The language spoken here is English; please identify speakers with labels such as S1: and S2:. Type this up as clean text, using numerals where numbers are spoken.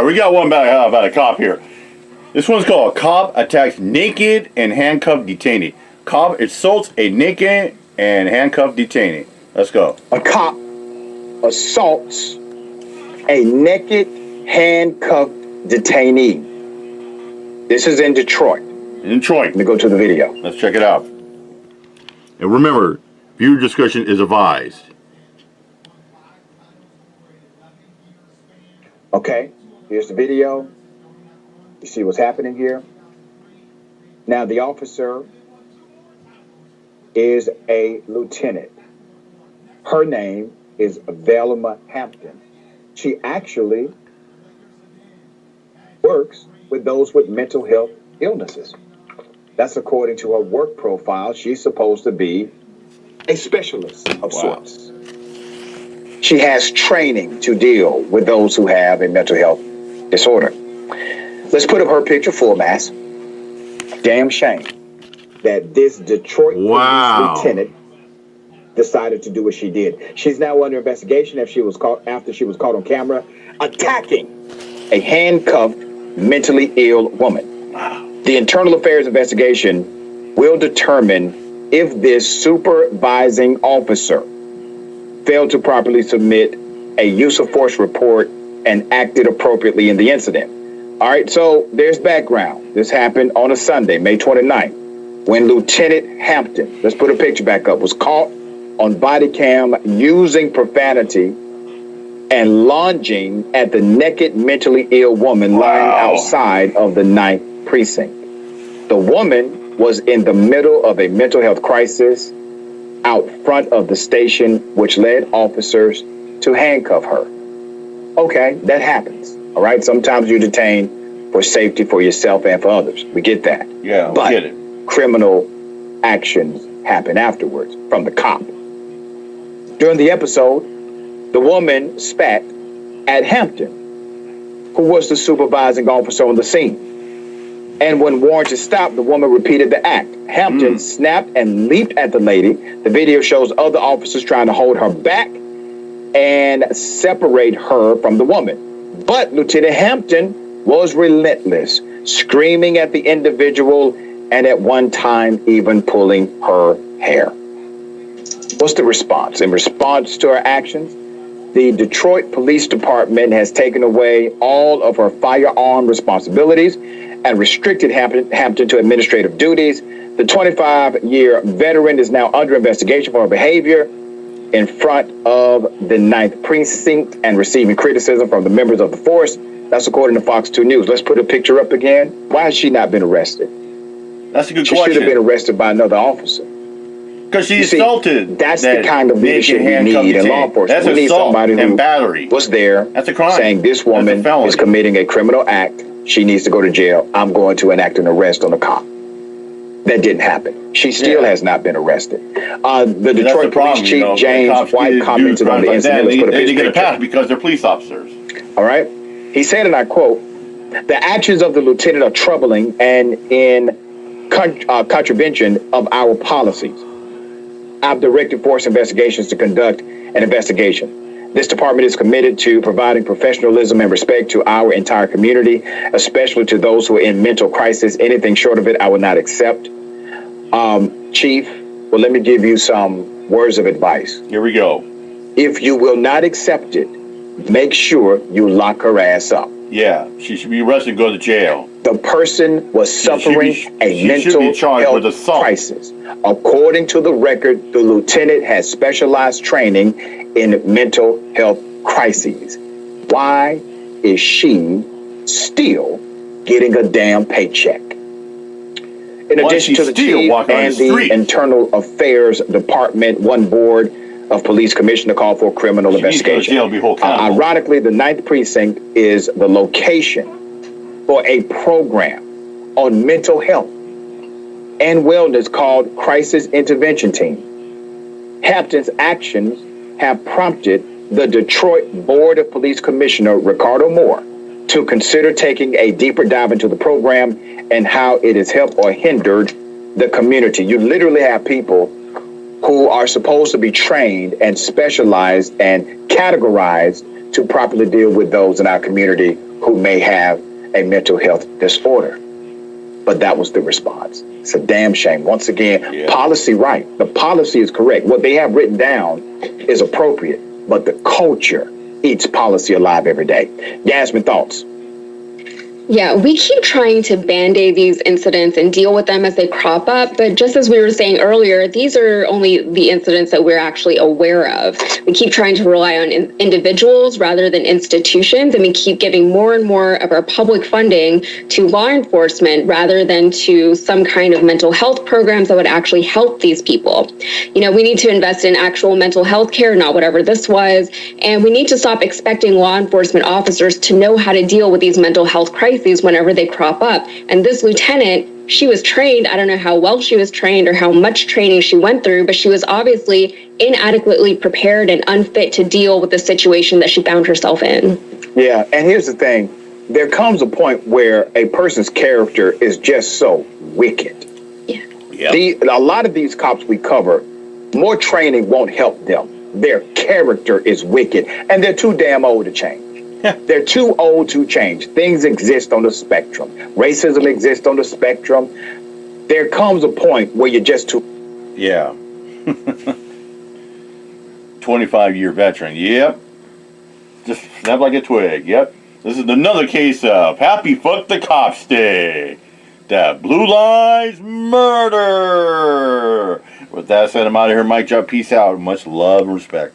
S1: we got one about a cop here. This one's called Cop Attacks Naked and Handcuffed Detainee. Cop assaults a naked and handcuffed detainee. Let's go.
S2: A cop assaults a naked, handcuffed detainee. This is in Detroit.
S1: Detroit.
S2: Let me go to the video.
S1: Let's check it out. And remember, viewer discretion is advised.
S2: Okay, here's the video. You see what's happening here? Now, the officer is a lieutenant. Her name is Velma Hampton. She actually works with those with mental health illnesses. That's according to her work profile. She's supposed to be a specialist of sorts. She has training to deal with those who have a mental health disorder. Let's put up her picture full mass. Damn shame that this Detroit police lieutenant decided to do what she did. She's now under investigation after she was caught on camera attacking a handcuffed, mentally ill woman. The Internal Affairs investigation will determine if this supervising officer failed to properly submit a use of force report and acted appropriately in the incident. All right, so there's background. This happened on a Sunday, May 29th, when Lieutenant Hampton, let's put a picture back up, was caught on body cam using profanity and lunging at the naked, mentally ill woman lying outside of the 9th precinct. The woman was in the middle of a mental health crisis out front of the station, which led officers to handcuff her. Okay, that happens. All right, sometimes you're detained for safety for yourself and for others. We get that.
S1: Yeah,
S2: but
S1: we get it.
S2: Criminal actions happen afterwards from the cop. During the episode, the woman spat at Hampton, who was the supervising officer on the scene. And when warned to stop, the woman repeated the act. Hampton snapped and leaped at the lady. The video shows other officers trying to hold her back and separate her from the woman. But Lieutenant Hampton was relentless, screaming at the individual and at one time even pulling her hair. What's the response? In response to her actions, the Detroit Police Department has taken away all of her firearm responsibilities and restricted Hampton to administrative duties. The 25-year veteran is now under investigation for her behavior in front of the 9th precinct and receiving criticism from the members of the force. That's according to Fox 2 News. Let's put a picture up again. Why has she not been arrested?
S1: That's a good
S2: question. She should have been arrested by another officer.
S1: Because she assaulted.
S2: That's the kind of leadership we need in law enforcement.
S1: That's
S2: we need
S1: assault
S2: somebody
S1: and
S2: who
S1: battery.
S2: was there.
S1: That's a crime.
S2: Saying this woman is committing a criminal act. She needs to go to jail. I'm going to enact an arrest on the cop. That didn't happen. She still has not been arrested. The Detroit Police Chief James White commented on the incident. Let's put a
S1: they get a
S2: picture.
S1: pass because they're police officers.
S2: All right. He said, and I quote, "The actions of the lieutenant are troubling and in contravention of our policies. I've directed Force Investigations to conduct an investigation. This department is committed to providing professionalism and respect to our entire community, especially to those who are in mental crisis. Anything short of it, I will not accept." Chief, well, let me give you some words of advice.
S1: Here we go.
S2: If you will not accept it, make sure you lock her ass up.
S1: Yeah, she should be arrested and go to jail.
S2: The person was suffering a mental health crisis. According to the record, the lieutenant has specialized training in mental health crises. Why is she still getting a damn paycheck? In addition to the chief and the Internal Affairs Department, one board of police commissioner called for criminal investigation. Ironically, the 9th precinct is the location for a program on mental health and wellness called Crisis Intervention Team. Hampton's actions have prompted the Detroit Board of Police Commissioner Ricardo Moore to consider taking a deeper dive into the program and how it has helped or hindered the community. You literally have people who are supposed to be trained and specialized and categorized to properly deal with those in our community who may have a mental health disorder. But that was the response. It's a damn shame. Once again, policy right. The policy is correct. What they have written down is appropriate, but the culture eats policy alive every day. Yasmin, thoughts?
S3: Yeah, we keep trying to band-aid these incidents and deal with them as they crop up, but just as we were saying earlier, these are only the incidents that we're actually aware of. We keep trying to rely on individuals rather than institutions, and we keep giving more and more of our public funding to law enforcement rather than to some kind of mental health programs that would actually help these people. You know, we need to invest in actual mental health care, not whatever this was, and we need to stop expecting law enforcement officers to know how to deal with these mental health crises whenever they crop up. And this lieutenant, she was trained. I don't know how well she was trained or how much training she went through, but she was obviously inadequately prepared and unfit to deal with the situation that she found herself in.
S2: Yeah, and here's the thing. There comes a point where a person's character is just so wicked.
S3: Yeah.
S2: A lot of these cops we cover, more training won't help them. Their character is wicked, and they're too damn old to change. They're too old to change. Things exist on the spectrum. Racism exists on the spectrum. There comes a point where you're just too...
S1: Yeah. 25-year veteran. Yep. Just snap like a twig. Yep. This is another case of Happy Fuck the Cops Day. That Blue Lives Murder. With that said, I'm out of here. Mike Job. Peace out. Much love and respect.